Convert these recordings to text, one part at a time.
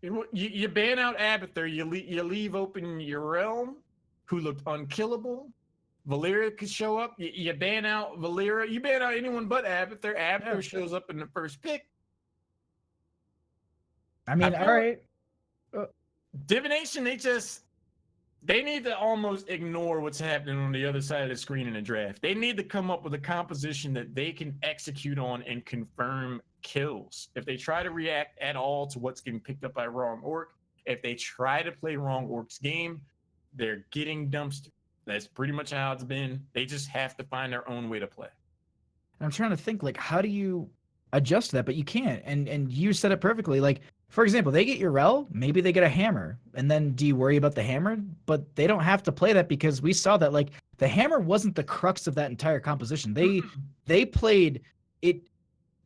You ban out Abathur, you leave open your realm, who looked unkillable. Valeera could show up. You ban out Valeera. You ban out anyone but Abathur. Abathur shows up in the first pick. I mean, all right. Divination, they need to almost ignore what's happening on the other side of the screen in the draft. They need to come up with a composition that they can execute on and confirm kills. If they try to react at all to what's getting picked up by Wrong Orc, if they try to play Wrong Orc's game, they're getting dumpstered. That's pretty much how it's been. They just have to find their own way to play. And I'm trying to think, like, how do you adjust that? But you can't. And you said it perfectly. Like, for example, they get your rel, maybe they get a hammer, and then do you worry about the hammer? But they don't have to play that because we saw that, like, the hammer wasn't the crux of that entire composition. They played it.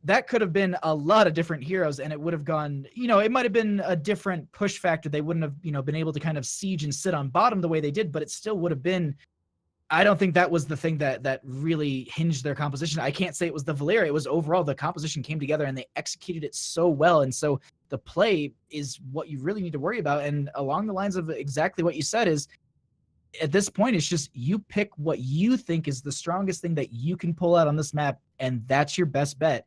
That could have been a lot of different heroes, and it would have gone, it might have been a different push factor. They wouldn't have, been able to kind of siege and sit on bottom the way they did, but it still would have been. I don't think that was the thing that really hinged their composition. I can't say it was the Valeera. It was overall the composition came together and they executed it so well. And so the play is what you really need to worry about. And along the lines of exactly what you said is, at this point, it's just you pick what you think is the strongest thing that you can pull out on this map, and that's your best bet.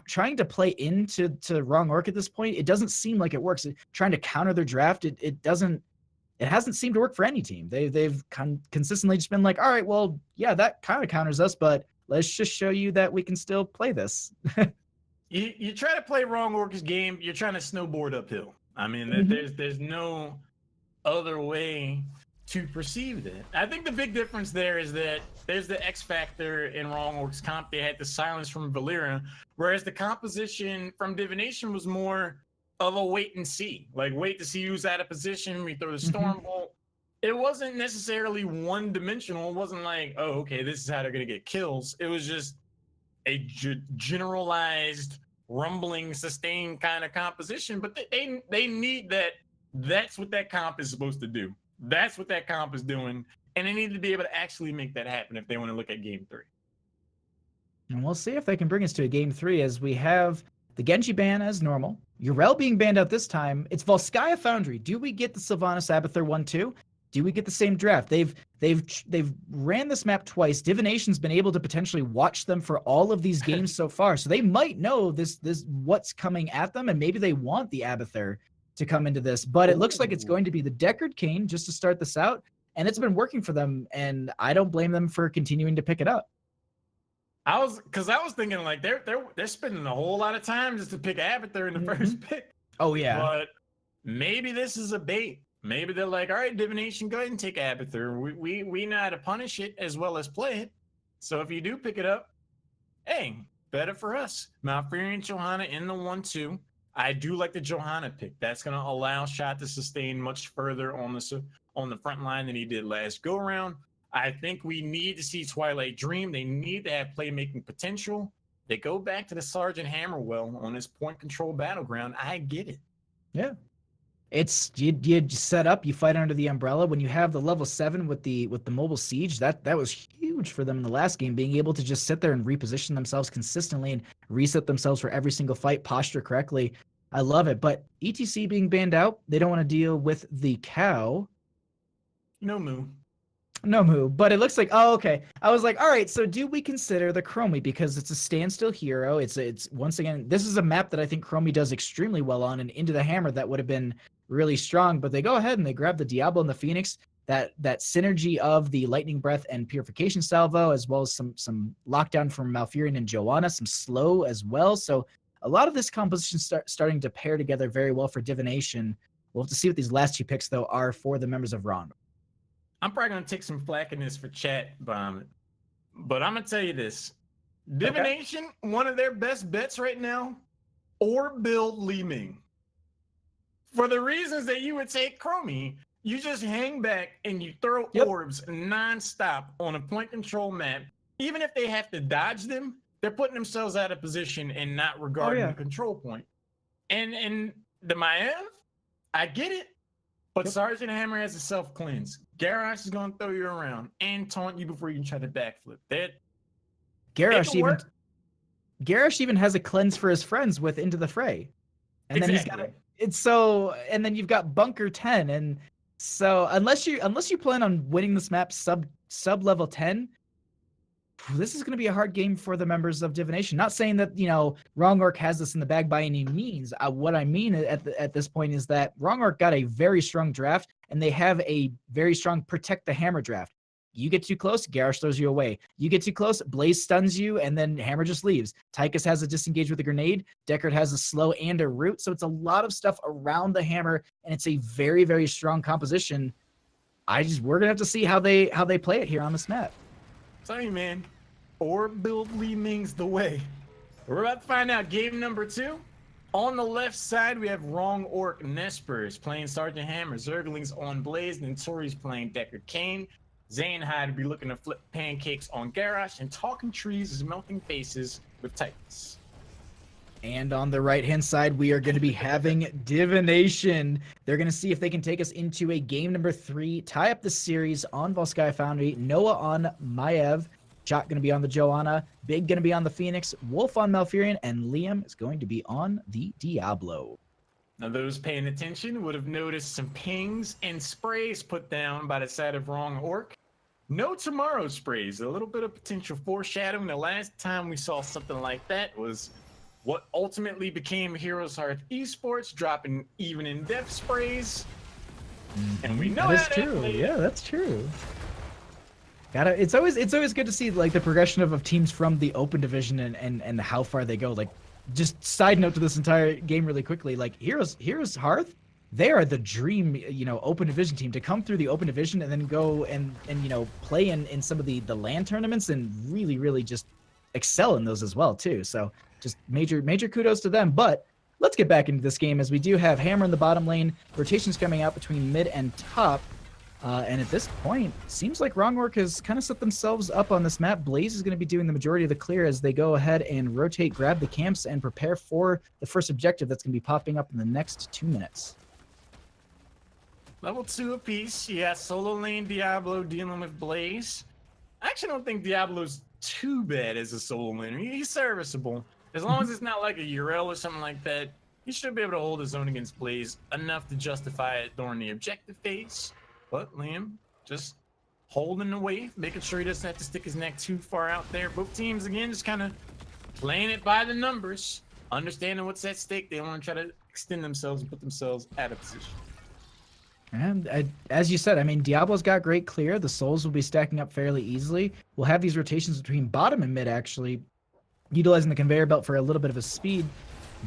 Trying to play into Wrong Orc at this point, it doesn't seem like it works. Trying to counter their draft, it hasn't seemed to work for any team. They've consistently just been like, all right, well, yeah, that kind of counters us, but let's just show you that we can still play this. you try to play Wrong Orc's game, you're trying to snowboard uphill. I mean, there's no other way to perceive that. I think the big difference there is that there's the X factor in Wrong Orc's comp. They had the silence from Valeera, whereas the composition from Divination was more of a wait and see. Like, wait to see who's out of position, we throw the Storm Bolt. It wasn't necessarily one-dimensional. It wasn't like, oh, okay, this is how they're going to get kills. It was just a generalized, rumbling, sustained kind of composition, but they need that. That's what that comp is supposed to do. That's what that comp is doing, and they need to be able to actually make that happen if they want to look at Game 3. And we'll see if they can bring us to a Game 3 as we have the Genji ban as normal. Yrel being banned out this time. It's Volskaya Foundry. Do we get the Sylvanas Abathur 1-2? Do we get the same draft? They've ran this map twice. Divination's been able to potentially watch them for all of these games so far, so they might know this what's coming at them, and maybe they want the Abathur to come into this. But it looks like it's going to be the Deckard Cain just to start this out, and it's been working for them, and I don't blame them for continuing to pick it up. I was thinking, like, they're spending a whole lot of time just to pick Abathur in the first pick. Oh yeah. But maybe this is a bait. Maybe they're like, all right, Divination, go ahead and take Abathur. We know how to punish it as well as play it. So if you do pick it up, hey, better for us. Malfurion and Johanna in the 1-2. I do like the Johanna pick. That's going to allow Shot to sustain much further on the front line than he did last go around. I think we need to see Twilight Dream. They need to have playmaking potential. They go back to the Sergeant Hammerwell on this point control battleground. I get it. Yeah. It's you set up, you fight under the umbrella. When you have the level 7 with the mobile siege, that was huge for them in the last game, being able to just sit there and reposition themselves consistently and reset themselves for every single fight, posture correctly. I love it. But ETC being banned out, they don't want to deal with the cow. No moo. But it looks like, oh, okay. I was like, all right, so do we consider the Chromie, because it's a standstill hero. It's once again, this is a map that I think Chromie does extremely well on, and Into the Hammer that would have been really strong, but they go ahead and they grab the Diablo and the Phoenix, that synergy of the Lightning Breath and Purification Salvo, as well as some lockdown from Malfurion and Joanna, some slow as well. So a lot of this composition starting to pair together very well for Divination. We'll have to see what these last two picks, though, are for the members of Ron. I'm probably going to take some flack in this for chat, but I'm going to tell you this. Divination, one of their best bets right now, or build Li Ming. For the reasons that you would take Chromie, you just hang back and you throw orbs nonstop on a point control map. Even if they have to dodge them, they're putting themselves out of position and not regarding the control point. And the Maev, I get it, but Sergeant Hammer has a self-cleanse. Garrosh is going to throw you around and taunt you before you can try to backflip. Garrosh even has a cleanse for his friends with Into the Fray. And then it's so, and then you've got Bunker 10, and so unless you plan on winning this map sub level 10, this is going to be a hard game for the members of Divination. Not saying that, you know, Wrong Orc has this in the bag by any means. What I mean at this point is that Wrong Orc got a very strong draft, and they have a very strong protect the hammer draft. You get too close, Garrosh throws you away. You get too close, Blaze stuns you, and then Hammer just leaves. Tychus has a disengage with a grenade. Deckard has a slow and a root. So it's a lot of stuff around the hammer, and it's a very, very strong composition. We're gonna have to see how they play it here on this map. Tell you, man, orb build Ming's the way. We're about to find out game number 2. On the left side, we have Wrong Orc Nespers playing Sergeant Hammer. Zergling's on Blaze. Notori's playing Deckard Cain. Zainhide will be looking to flip pancakes on Garrosh. And Talking Trees is melting faces with Titans. And on the right-hand side, we are going to be having Divination. They're going to see if they can take us into a game number 3, tie up the series on Volskaya Foundry. Noah on Maiev. Shot going to be on the Joanna. Big going to be on the Phoenix. Wolf on Malfurion. And Liam is going to be on the Diablo. Now, those paying attention would have noticed some pings and sprays put down by the side of Wrong Orc. No tomorrow sprays. A little bit of potential foreshadowing. The last time we saw something like that was what ultimately became HeroesHype Esports, dropping even in depth sprays. And we know that's true. Yeah, that's true. It's always good to see like the progression of teams from the Open Division and how far they go. Like, just side note to this entire game really quickly, like Heroes Hearth, they are the dream, you know, Open Division team to come through the Open Division and then go and you know, play in some of the LAN tournaments and really just excel in those as well too. So just major kudos to them. But let's get back into this game, as we do have Hammer in the bottom lane, rotations coming out between mid and top. And at this point, seems like Wrong Orc has kind of set themselves up on this map. Blaze is going to be doing the majority of the clear as they go ahead and rotate, grab the camps, and prepare for the first objective that's going to be popping up in the next 2 minutes. Level 2 apiece. Yeah, solo lane Diablo dealing with Blaze. I actually don't think Diablo's too bad as a solo laner. He's serviceable. As long as it's not like a Yrel or something like that, he should be able to hold his own against Blaze enough to justify it during the objective phase. But Liam just holding the wave, making sure he doesn't have to stick his neck too far out there. Both teams, again, just kind of playing it by the numbers, understanding what's at stake. They don't want to try to extend themselves and put themselves out of position. And as you said, I mean, Diablo's got great clear. The souls will be stacking up fairly easily. We'll have these rotations between bottom and mid, actually, utilizing the conveyor belt for a little bit of a speed.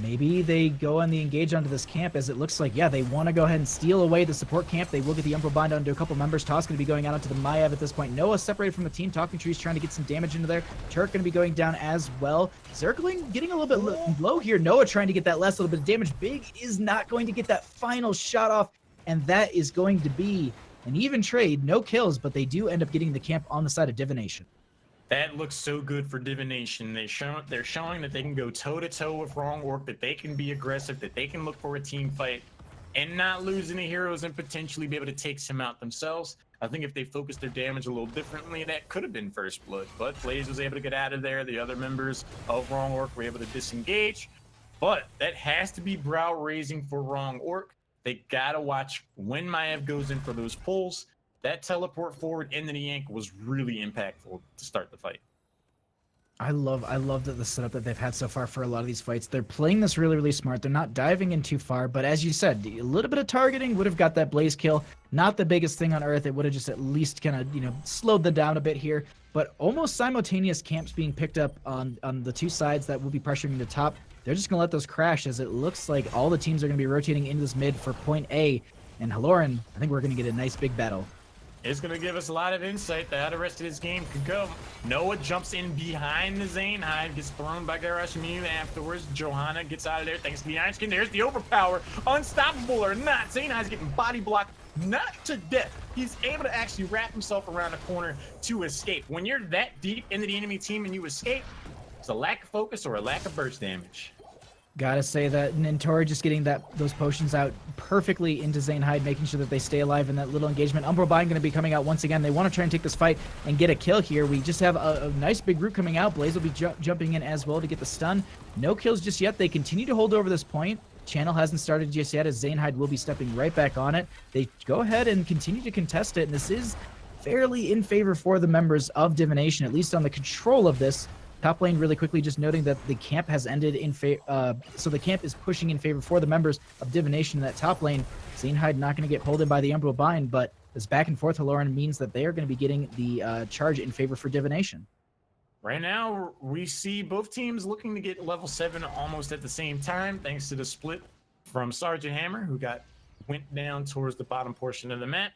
Maybe they go and they engage onto this camp, as it looks like, yeah, they want to go ahead and steal away the support camp. They will get the Umbral Bind onto a couple members. Toss going to be going out onto the Maiev at this point. Noah separated from the team. Talking Trees trying to get some damage into there. Turret going to be going down as well. Zergling getting a little bit low here. Noah trying to get that last little bit of damage. Big is not going to get that final shot off, and that is going to be an even trade. No kills, but they do end up getting the camp on the side of Divination. That looks so good for Divination. They're showing that they can go toe-to-toe with Wrong Orc, that they can be aggressive, that they can look for a team fight and not lose any heroes and potentially be able to take some out themselves. I think if they focused their damage a little differently, that could have been first blood. But Blaze was able to get out of there. The other members of Wrong Orc were able to disengage. But that has to be brow-raising for Wrong Orc. They gotta watch when Maiev goes in for those pulls. That teleport forward into the Yank was really impactful to start the fight. I love that the setup that they've had so far for a lot of these fights. They're playing this really smart. They're not diving in too far, but as you said, a little bit of targeting would have got that Blaze kill. Not the biggest thing on earth. It would have just at least kind of, you know, slowed them down a bit here. But almost simultaneous camps being picked up on the two sides that will be pressuring the top. They're just gonna let those crash, as it looks like all the teams are gonna be rotating into this mid for point A. And Halorin, I think we're gonna get a nice big battle. It's going to give us a lot of insight to how the rest of this game could go. Noah jumps in behind the Zainhide, gets thrown by Garrosh Mew afterwards. Johanna gets out of there thanks to the Iron Skin. There's the overpower. Unstoppable or not, Zainhide's getting body blocked, not to death. He's able to actually wrap himself around the corner to escape. When you're that deep into the enemy team and you escape, it's a lack of focus or a lack of burst damage. Gotta say that Nintori just getting those potions out perfectly into Zainhide, making sure that they stay alive in that little engagement. Umbral Bind going to be coming out once again. They want to try and take this fight and get a kill here. We just have a nice big root coming out. Blaze will be jumping in as well to get the stun. No kills just yet. They continue to hold over this point. Channel hasn't started just yet, as Zanehyde will be stepping right back on it. They go ahead and continue to contest it, and this is fairly in favor for the members of Divination, at least on the control of this. Top lane really quickly, just noting that the camp has ended in favor, so the camp is pushing in favor for the members of Divination in that top lane. Zanehyde not going to get pulled in by the Umbral Bind, but this back and forth Halorin means that they are going to be getting the charge in favor for Divination. Right now, we see both teams looking to get level 7 almost at the same time, thanks to the split from Sergeant Hammer, who went down towards the bottom portion of the map.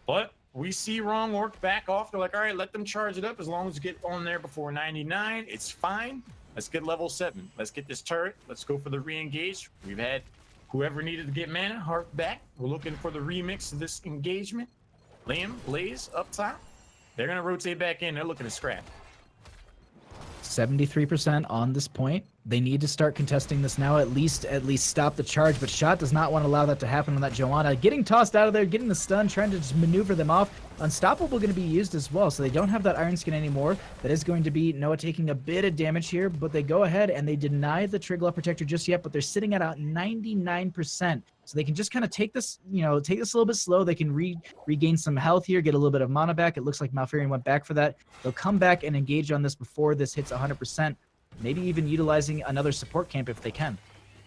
But we see Wrong Orc back off. They're like, all right, let them charge it up. As long as you get on there before 99, it's fine. Let's get level 7. Let's get this turret. Let's go for the re-engage. We've had whoever needed to get mana, hark back. We're looking for the remix of this engagement. Liam, Blaze, up top. They're going to rotate back in. They're looking to scrap. 73% on this point. They need to start contesting this now, at least stop the charge, but Shot does not want to allow that to happen on that Joanna. Getting tossed out of there, getting the stun, trying to just maneuver them off. Unstoppable going to be used as well, so they don't have that Iron Skin anymore. That is going to be Noah taking a bit of damage here, but they go ahead and they deny the Triglav Protector just yet, but they're sitting at 99%. So they can just kind of take this, take this a little bit slow. They can regain some health here, get a little bit of mana back. It looks like Malfurion went back for that. They'll come back and engage on this before this hits 100%. Maybe even utilizing another support camp if they can.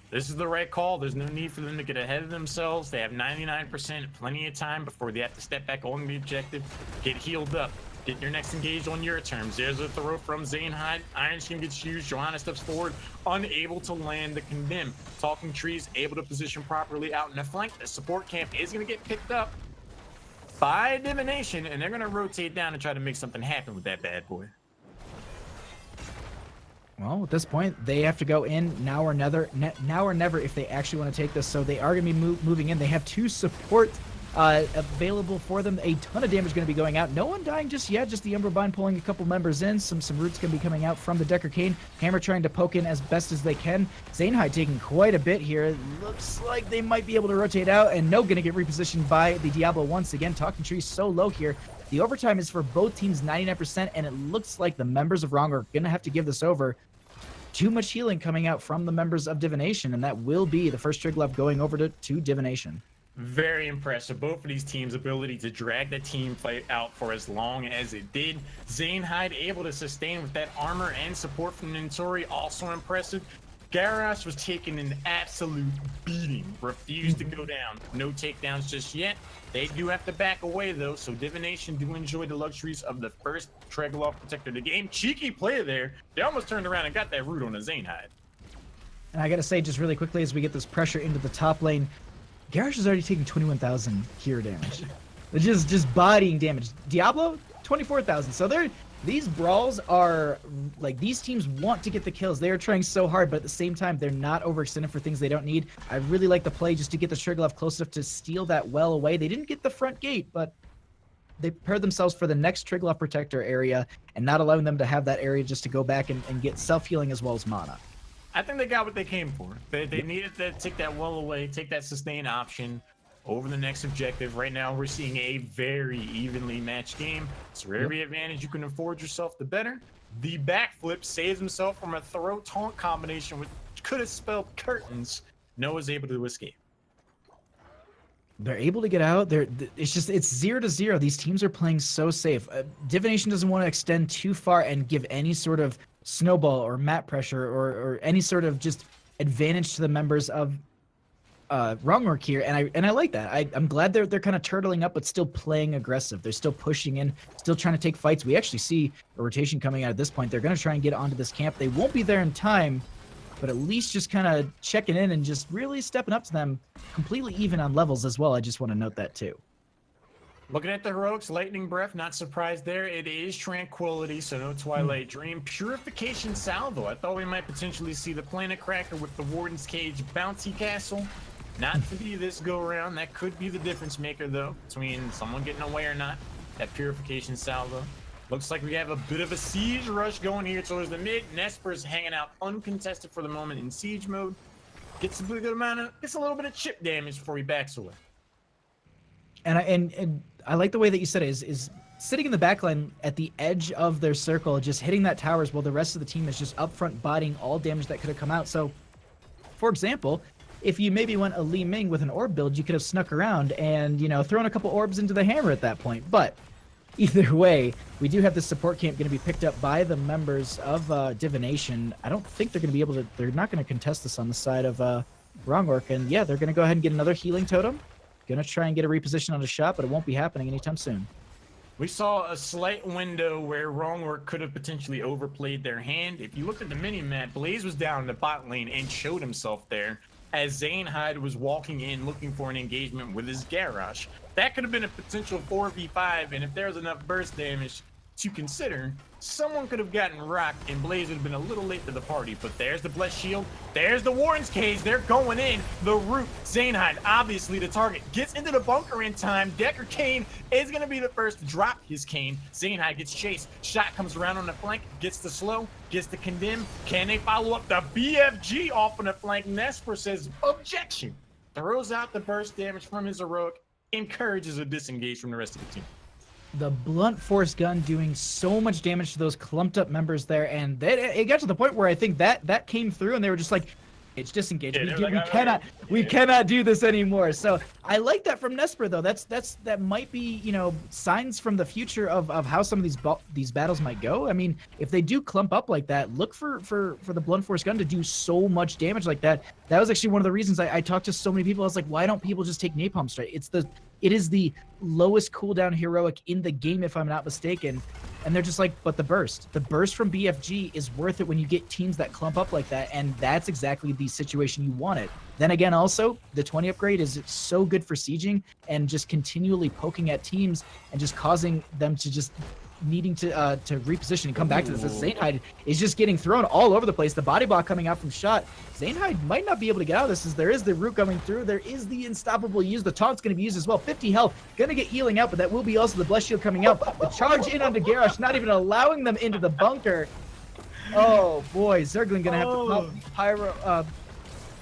This is the right call. There's no need for them to get ahead of themselves. They have 99%, plenty of time before they have to step back on the objective, get healed up, get your next engage on your terms. There's a throw from Zanehyde. Iron Skin gets used. Johanna steps forward, unable to land the condemn. Talking Trees able to position properly out in the flank. The support camp is going to get picked up by Divination, and they're going to rotate down and try to make something happen with that bad boy. Well, at this point, they have to go in now or never if they actually want to take this. So they are going to be moving in. They have 2 support available for them. A ton of damage going to be going out. No one dying just yet. Just the Umbral Bind pulling a couple members in. Some roots going to be coming out from the Decker Cane. Hammer trying to poke in as best as they can. Zanehyde taking quite a bit here. It looks like they might be able to rotate out. And No going to get repositioned by the Diablo once again. Talking Tree so low here. The overtime is for both teams 99%, and it looks like the members of Wrong are going to have to give this over. Too much healing coming out from the members of Divination, and that will be the first Triglav going over to Divination. Very impressive. Both of these teams' ability to drag the team fight out for as long as it did. Zanehyde able to sustain with that armor and support from Nintori, also impressive. Garrosh was taking an absolute beating, refused to go down. No takedowns just yet. They do have to back away though, so Divination do enjoy the luxuries of the first Triglav Protector of the game. Cheeky play there. They almost turned around and got that root on a Zanehyde. And I gotta say, just really quickly, as we get this pressure into the top lane, Garrosh is already taking 21,000 hero damage. just bodying damage. Diablo, 24,000. So these brawls are like, these teams want to get the kills. They are trying so hard, but at the same time, they're not overextended for things they don't need. I really like the play just to get the Triglav close enough to steal that well away. They didn't get the front gate, but they prepared themselves for the next Triglav Protector area and not allowing them to have that area just to go back and get self-healing as well as mana. I think they got what they came for. They needed to take that well away, take that sustain option over the next objective. Right now, we're seeing a very evenly matched game. So every advantage you can afford yourself, the better. The backflip saves himself from a throw taunt combination, which could have spelled curtains. Noah's able to escape. They're able to get out. It's 0-0. These teams are playing so safe. Divination doesn't want to extend too far and give any sort of snowball or map pressure or any sort of just advantage to the members of Wrong Orc here, and I like that. I'm glad they're kind of turtling up, but still playing aggressive. They're still pushing in, still trying to take fights. We actually see a rotation coming out at this point. They're going to try and get onto this camp. They won't be there in time, but at least just kind of checking in and just really stepping up to them, completely even on levels as well. I just want to note that too. Looking at the heroics, Lightning Breath, not surprised there. It is Tranquility, so no Twilight Dream. Purification Salvo. I thought we might potentially see the Planet Cracker with the Warden's Cage Bounty Castle. Not to be this go-around. That could be the difference maker, though, between someone getting away or not. That Purification Salvo. Looks like we have a bit of a siege rush going here towards the mid. Nesper's hanging out uncontested for the moment in siege mode. Gets a good amount of, gets a little bit of chip damage before he backs away. And I like the way that you said it, is sitting in the backline at the edge of their circle, just hitting that towers while the rest of the team is just up front bodying all damage that could have come out. So, for example, if you maybe went a Li Ming with an orb build, you could have snuck around and, you know, thrown a couple orbs into the hammer at that point. But either way, we do have the support camp going to be picked up by the members of Divination. I don't think they're going to be able to, they're not going to contest this on the side of Wrong Orc. And yeah, they're going to go ahead and get another healing totem. Going to try and get a reposition on a shot, but it won't be happening anytime soon. We saw a slight window where Wrong Orc could have potentially overplayed their hand. If you looked at the mini-map, Blaze was down in the bot lane and showed himself there as Zanehyde was walking in looking for an engagement with his Garrosh. That could have been a potential 4v5, and if there was enough burst damage to consider, someone could have gotten rocked and Blaze would have been a little late to the party. But there's the Blessed Shield, there's the Warden's Cage, they're going in. The root, Zanehyde, obviously the target, gets into the bunker in time. Decker Kane is going to be the first to drop his cane. Zanehyde gets chased, shot comes around on the flank, gets the slow, gets the condemn. Can they follow up? The BFG off on the flank. Nesper says objection, throws out the burst damage from his heroic, encourages a disengage from the rest of the team. The blunt force gun doing so much damage to those clumped up members there, and it got to the point where I think that came through, and they were just like, it's disengaged. Yeah, we cannot do this anymore. So I like that from Nesper though. That might be, you know, signs from the future of how some of these battles might go. I mean, if they do clump up like that, look for the blunt force gun to do so much damage like that. That was actually one of the reasons I talked to so many people. I was like, why don't people just take Napalm Strike? It is the lowest cooldown heroic in the game, if I'm not mistaken. And they're just like, but the burst from BFG is worth it when you get teams that clump up like that. And that's exactly the situation you wanted. Then again, also, the 20 upgrade is so good for sieging and just continually poking at teams and just causing them to just needing to reposition and come back to this. Zanehyde is just getting thrown all over the place. The body block coming out from shot. Zanehyde might not be able to get out of this as there is the root coming through. There is the unstoppable use. The taunt's going to be used as well. 50 health. Going to get healing out, but that will be also the Blessed Shield coming out. The charge in onto Garrosh, not even allowing them into the bunker. Oh boy, Zerglin going to have to pop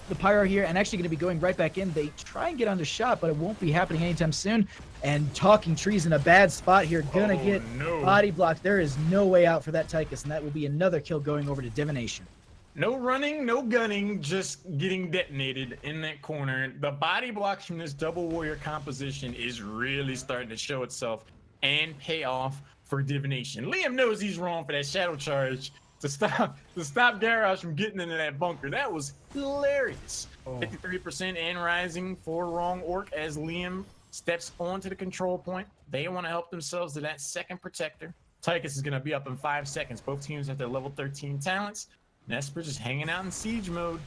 the pyro here and actually going to be going right back in. They try and get onto shot, but it won't be happening anytime soon. And Talking Trees in a bad spot here, gonna get body blocked. There is no way out for that Tychus, and that will be another kill going over to Divination. No running, no gunning, just getting detonated in that corner. The body blocks from this double warrior composition is really starting to show itself and pay off for Divination. Liam knows he's wrong for that shadow charge to stop Garrosh from getting into that bunker. That was hilarious. 53% and rising for Wrong Orc as Liam steps onto the control point. They want to help themselves to that second protector. Tychus is going to be up in 5 seconds. Both teams have their level 13 talents. Nesper just hanging out in siege mode.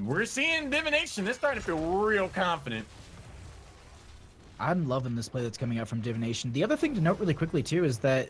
We're seeing Divination. They're starting to feel real confident. I'm loving this play that's coming out from Divination. The other thing to note really quickly too is that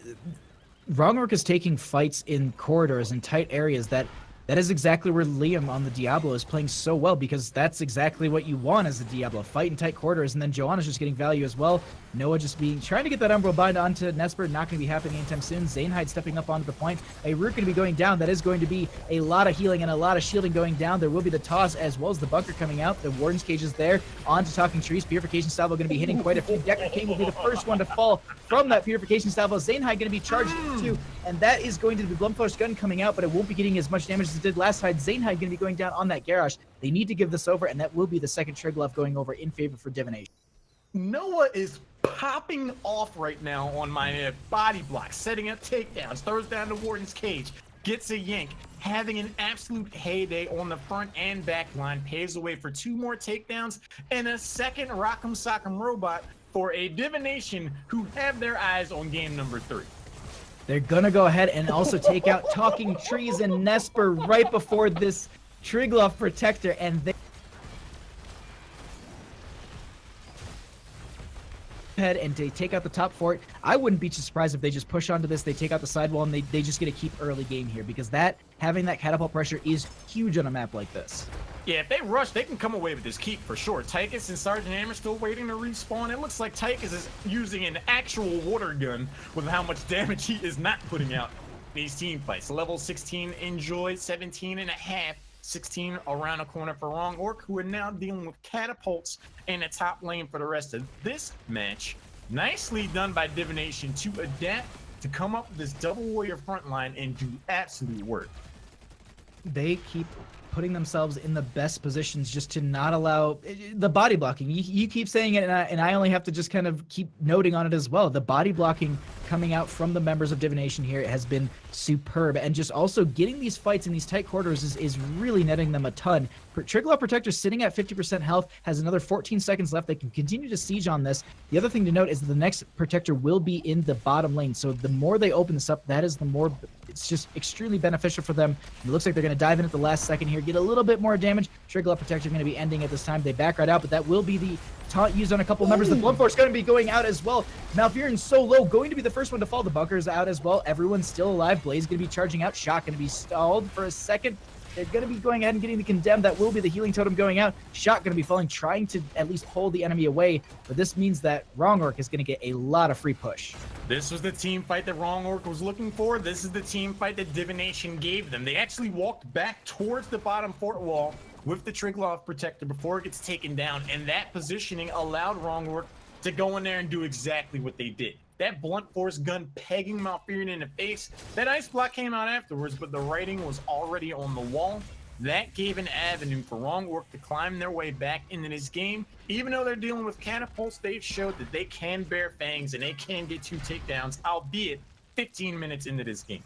Wrong Orc is taking fights in corridors and tight areas that is exactly where Liam on the Diablo is playing so well, because that's exactly what you want as a Diablo. Fight in tight corridors, and then Joanna's just getting value as well. Noah just trying to get that Umbral Bind onto Nesper, not going to be happening anytime soon. Zanehyde stepping up onto the point. A root going to be going down. That is going to be a lot of healing and a lot of shielding going down. There will be the toss as well as the bunker coming out. The Warden's Cage is there. On to Talking Trees. Purification Salvo going to be hitting quite a few. Decker King will be the first one to fall from that Purification Salvo. Zanehyde going to be charged too, and that is going to be the Blunt Force gun coming out, but it won't be getting as much damage as it did last time. Zanehyde going to be going down on that Garrosh. They need to give this over, and that will be the second Triglav going over in favor for Divination. Noah is popping off right now on my body block, setting up takedowns, throws down the Warden's Cage, gets a yank, having an absolute heyday on the front and back line, paves the way for 2 more takedowns and a second Rock'em Sock'em robot for a Divination who have their eyes on game number 3. They're going to go ahead and also take out Talking Trees and Nesper right before this Triglav Protector, and they head and they take out the top fort. I wouldn't be too surprised if they just push onto this, they take out the sidewall, and they just get to keep early game here, because having that catapult pressure is huge on a map like this. Yeah, if they rush, they can come away with this keep for sure. Tychus and Sergeant Hammer still waiting to respawn. It looks like Tychus is using an actual water gun with how much damage he is not putting out in these team fights. Level 16 Enjoy, 17 and a half. 16 around the corner for Wrong Orc, who are now dealing with catapults in the top lane for the rest of this match. Nicely done by Divination to adapt, to come up with this double warrior front line and do absolute work. They keep putting themselves in the best positions just to not allow the body blocking. You keep saying it, and I only have to just kind of keep noting on it as well. The body blocking coming out from the members of Divination here has been superb, and just also getting these fights in these tight quarters is really netting them a ton. Triglav Protector sitting at 50% health, has another 14 seconds left. They can continue to siege on this. The other thing to note is that the next Protector will be in the bottom lane, so the more they open this up, that is the more it's just extremely beneficial for them. It looks like they're going to dive in at the last second here, get a little bit more damage. Triglav Protector going to be ending at this time. They back right out, but that will be the taunt used on a couple members. The Blunt Force going to be going out as well. Malfearon's so low, going to be the first one to fall. The Bunker's out as well. Everyone's still alive. Blaze going to be charging out. Shot going to be stalled for a second. They're going to be going ahead and getting the Condemned. That will be the healing totem going out. Shot going to be falling, trying to at least pull the enemy away. But this means that Wrong Orc is going to get a lot of free push. This was the team fight that Wrong Orc was looking for. This is the team fight that Divination gave them. They actually walked back towards the bottom fort wall with the Triglav Protector before it gets taken down. And that positioning allowed Wrong Orc to go in there and do exactly what they did. That blunt force gun pegging Malfearon in the face. That ice block came out afterwards, but the writing was already on the wall. That gave an avenue for Wrong Orc to climb their way back into this game. Even though they're dealing with catapults, they've showed that they can bear fangs and they can get 2 takedowns, albeit 15 minutes into this game.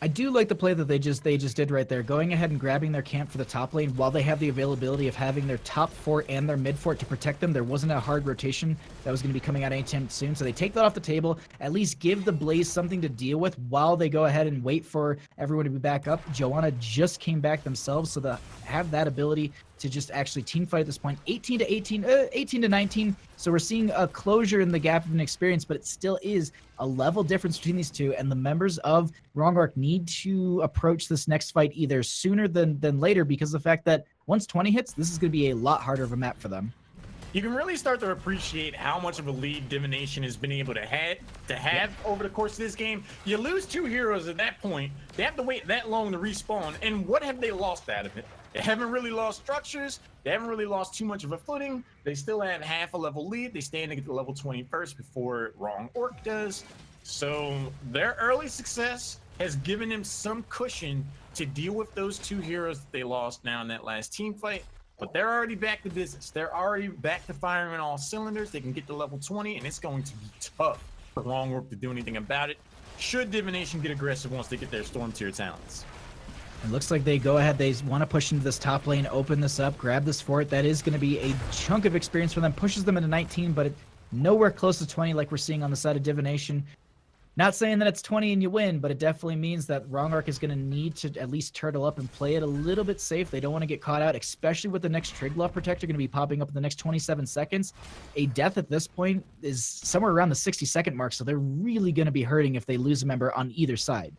I do like the play that they just did right there, going ahead and grabbing their camp for the top lane while they have the availability of having their top fort and their mid fort to protect them. There wasn't a hard rotation that was going to be coming out anytime soon, so they take that off the table, at least give the Blaze something to deal with while they go ahead and wait for everyone to be back up. Joanna just came back themselves, so they have that ability to just actually team fight at this point. 18 to 19. So we're seeing a closure in the gap of an experience, but it still is a level difference between these two. And the members of Wrong Orc need to approach this next fight either sooner than later, because of the fact that once 20 hits, this is going to be a lot harder of a map for them. You can really start to appreciate how much of a lead Divination has been able to have over the course of this game. You lose 2 heroes at that point. They have to wait that long to respawn. And what have they lost out of it? They haven't really lost structures. They haven't really lost too much of a footing. They still have half a level lead. They stand to get to level 20 first before Wrong Orc does. So their early success has given them some cushion to deal with those 2 heroes that they lost now in that last team fight. But they're already back to business. They're already back to firing on all cylinders. They can get to level 20, and it's going to be tough for Wrong Orc to do anything about it. Should Divination get aggressive once they get their Storm tier talents? It looks like they go ahead. They want to push into this top lane, open this up, grab this fort. That is going to be a chunk of experience for them. Pushes them into 19, but nowhere close to 20 like we're seeing on the side of Divination. Not saying that it's 20 and you win, but it definitely means that Wrong Orc is going to need to at least turtle up and play it a little bit safe. They don't want to get caught out, especially with the next Triglav Protector going to be popping up in the next 27 seconds. A death at this point is somewhere around the 60-second mark, so they're really going to be hurting if they lose a member on either side.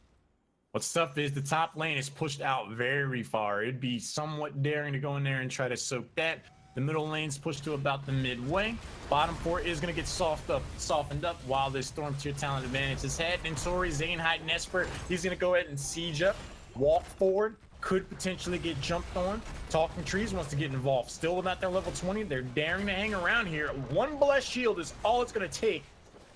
What's tough is the top lane is pushed out very far. It'd be somewhat daring to go in there and try to soak that. The middle lane's pushed to about the midway. Bottom fort is going to get softened up while this Storm tier talent advantage is had. And Tori, Zaneheit, and Esper, he's going to go ahead and siege up, walk forward, could potentially get jumped on. Talking Trees wants to get involved. Still without their level 20, they're daring to hang around here. 1 blessed shield is all it's going to take.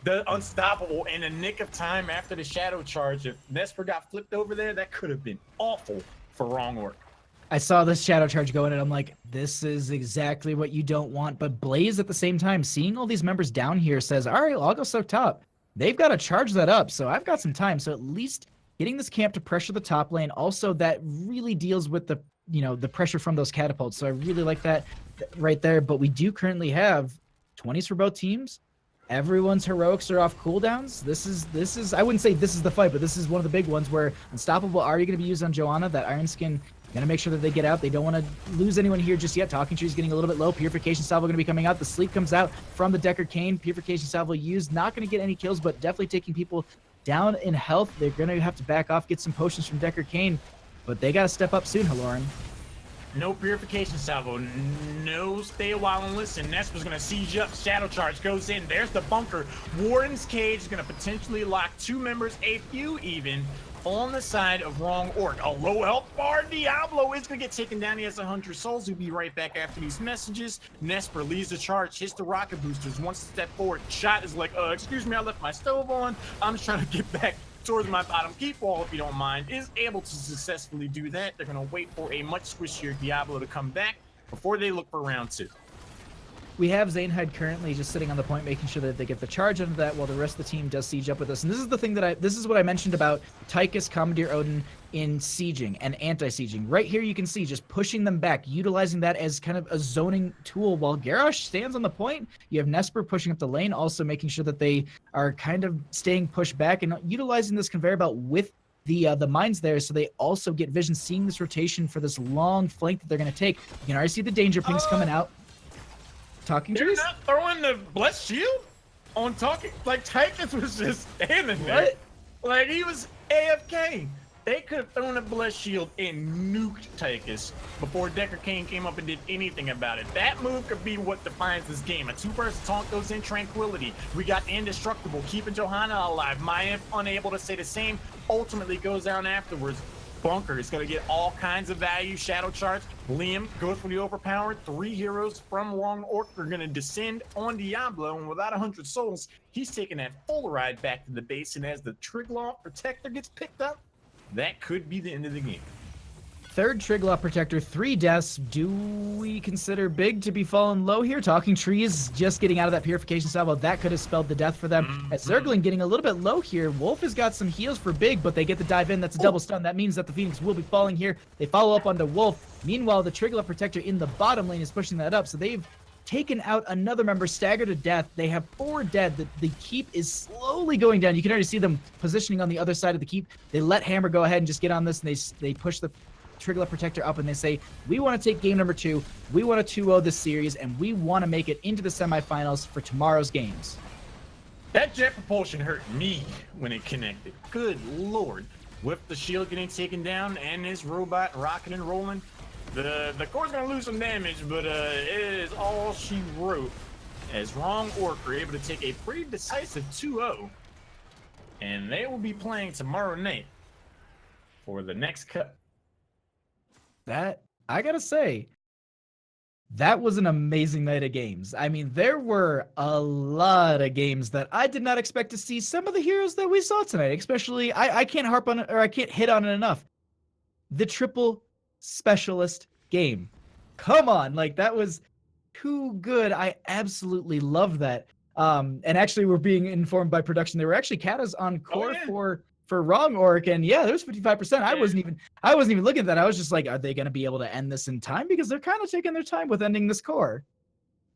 The Unstoppable in a nick of time after the shadow charge. If Nesper got flipped over there, that could have been awful for Wrong Orc. I saw this shadow charge go in and I'm like, this is exactly what you don't want. But Blaze at the same time, seeing all these members down here, says, all right, well, I'll go soak top. They've got to charge that up, so I've got some time. So at least getting this camp to pressure the top lane. Also, that really deals with the, the pressure from those catapults. So I really like that right there. But we do currently have 20s for both teams. Everyone's heroics are off cooldowns. This is I wouldn't say this is the fight, but this is one of the big ones where Unstoppable already going to be used on Joanna. That Iron Skin going to make sure that they get out. They don't want to lose anyone here just yet. Talking Tree's getting a little bit low. Purification Salvo going to be coming out. The Sleep comes out from the Decker Cane. Purification Salvo used. Not going to get any kills, but definitely taking people down in health. They're going to have to back off, get some potions from Decker Cane, but they got to step up soon, Halorin. No Purification Salvo, no stay a while and listen. Nesper's gonna siege up, Shadow Charge goes in, there's the bunker. Warden's Cage is gonna potentially lock 2 members, a few even, on the side of Wrong Orc. A low health bar, Diablo is gonna get taken down. He has 100 souls. He'll be right back after these messages. Nesper leads the charge, hits the rocket boosters, wants to step forward. Shot is like, excuse me, I left my stove on. I'm just trying to get back towards my bottom keep wall, if you don't mind, is able to successfully do that. They're going to wait for a much squishier Diablo to come back before they look for round 2. We have Zanehead currently just sitting on the point, making sure that they get the charge into that while the rest of the team does siege up with us. And this is the thing that this is what I mentioned about Tychus, Commandeer Odin in sieging and anti-sieging. Right here you can see just pushing them back, utilizing that as kind of a zoning tool while Garrosh stands on the point. You have Nesper pushing up the lane, also making sure that they are kind of staying pushed back and utilizing this conveyor belt with the mines there, so they also get vision, seeing this rotation for this long flank that they're going to take. You can already see the danger pings coming out. Talking They're trees? not throwing the blessed shield on talking. Like, Tychus was just standing there. What? Like, he was AFK. They could have thrown a blessed shield and nuked Tychus before Decker Kane came up and did anything about it. That move could be what defines this game. A 2-person taunt goes in tranquility. We got Indestructible, keeping Johanna alive. Maya unable to say the same, ultimately goes down afterwards. Bunker is going to get all kinds of value. Shadow charts. Liam goes for the overpowered. 3 heroes from Wrong Orc are going to descend on Diablo, and without 100 souls, he's taking that full ride back to the base. And as the Triglaw Protector gets picked up, that could be the end of the game. Third Triglaw Protector, 3 deaths. Do we consider Big to be falling low here? Talking Trees just getting out of that purification salvo. That could have spelled the death for them. As Zergling getting a little bit low here. Wolf has got some heals for Big, but they get the dive in. That's a double stun. That means that the Phoenix will be falling here. They follow up onto Wolf. Meanwhile, the Triglaw Protector in the bottom lane is pushing that up. So they've taken out another member, staggered to death. They have 4 dead. The keep is slowly going down. You can already see them positioning on the other side of the keep. They let Hammer go ahead and just get on this, and they push the Triglaw Protector up, and they say, we want to take game number 2. We want to 2-0 this series, and we want to make it into the semifinals for tomorrow's games. That jet propulsion hurt me when it connected. Good Lord. With the shield getting taken down and this robot rocking and rolling, the core's going to lose some damage, but it is all she wrote. As Wrong Orc are able to take a pretty decisive 2-0, and they will be playing tomorrow night for the next cut. That, I gotta say, that was an amazing night of games. I mean, there were a lot of games that I did not expect to see some of the heroes that we saw tonight, especially, I can't harp on it, or I can't hit on it enough. The triple specialist game. Come on, like, that was too good. I absolutely loved that. And actually, we're being informed by production, there were actually katas on core for Wrong Orc, and yeah, there was 55%. I wasn't even looking at that. I was just like, are they going to be able to end this in time? Because they're kind of taking their time with ending this core.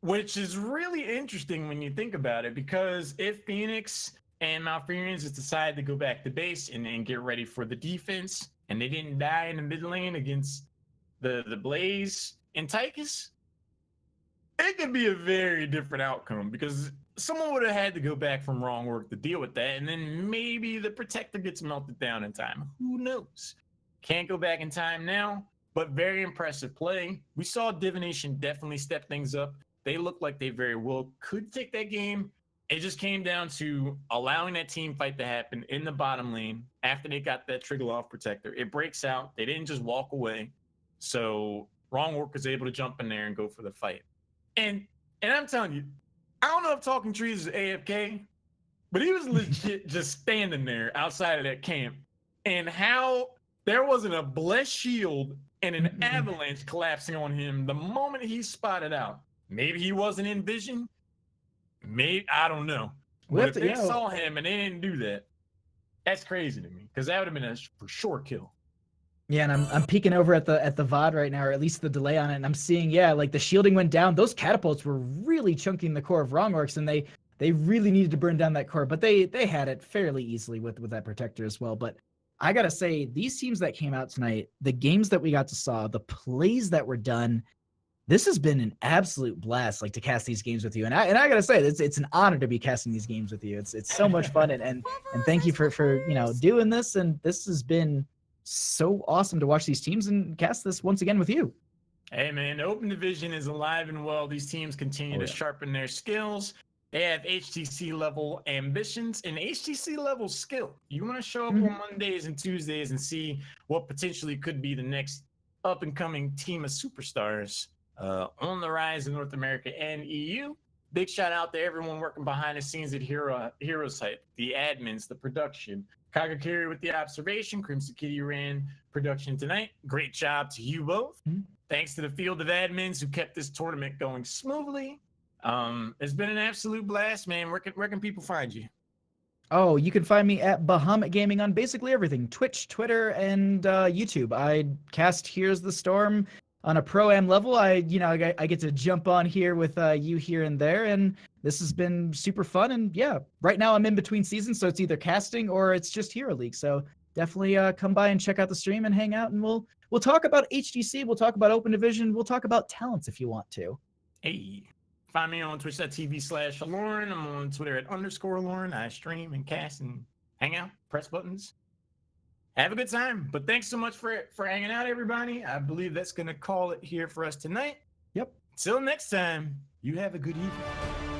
Which is really interesting when you think about it, because if Phoenix and Malfurions just decide to go back to base and get ready for the defense, and they didn't die in the mid lane against the Blaze and Tychus, it could be a very different outcome, because someone would have had to go back from Wrong Orc to deal with that, and then maybe the Protector gets melted down in time. Who knows? Can't go back in time now, but very impressive play. We saw Divination definitely step things up. They look like they very well could take that game. It just came down to allowing that team fight to happen in the bottom lane after they got that trigger off Protector. It breaks out. They didn't just walk away. So Wrong Orc was able to jump in there and go for the fight. And I'm telling you, I don't know if Talking Trees is AFK, but he was legit just standing there outside of that camp. And how there wasn't a blessed shield and an avalanche collapsing on him the moment he spotted out. Maybe he wasn't in vision. Maybe, I don't know. But if they saw him and they didn't do that, that's crazy to me, because that would have been a for sure kill. Yeah, and I'm peeking over at the VOD right now, or at least the delay on it, and I'm seeing, yeah, like the shielding went down. Those catapults were really chunking the core of Wrong Orcs, and they really needed to burn down that core, but they had it fairly easily with that Protector as well. But I gotta say, these teams that came out tonight, the games that we got to saw, the plays that were done, this has been an absolute blast, like, to cast these games with you. And I gotta say, it's an honor to be casting these games with you. It's so much fun, and thank you for doing this. And this has been so awesome to watch these teams and cast this once again with you. Hey man, the Open Division is alive and well. These teams continue to sharpen their skills. They have HGC level ambitions and HGC level skill. You want to show up on Mondays and Tuesdays and see what potentially could be the next up and coming team of superstars on the rise in North America and EU. Big shout out to everyone working behind the scenes at HeroesHype, the admins, the production. Kagakiri with the observation, Crimson Kitty ran production tonight. Great job to you both. Thanks to the field of admins who kept this tournament going smoothly. It's been an absolute blast, man. Where can people find you? Oh, you can find me at Bahamut Gaming on basically everything: Twitch, Twitter, and YouTube. I cast Here's the Storm on a pro-am level. I get to jump on here with you here and there, and this has been super fun. And yeah, right now I'm in between seasons, so it's either casting or it's just Hero League. So definitely come by and check out the stream and hang out, and we'll talk about HGC, we'll talk about Open Division, we'll talk about talents if you want to. Hey, find me on twitch.tv/Halorin. I'm on Twitter at _Lauren. I stream and cast and hang out, press buttons. Have a good time. But thanks so much for hanging out, everybody. I believe that's going to call it here for us tonight. Yep. Till next time, you have a good evening.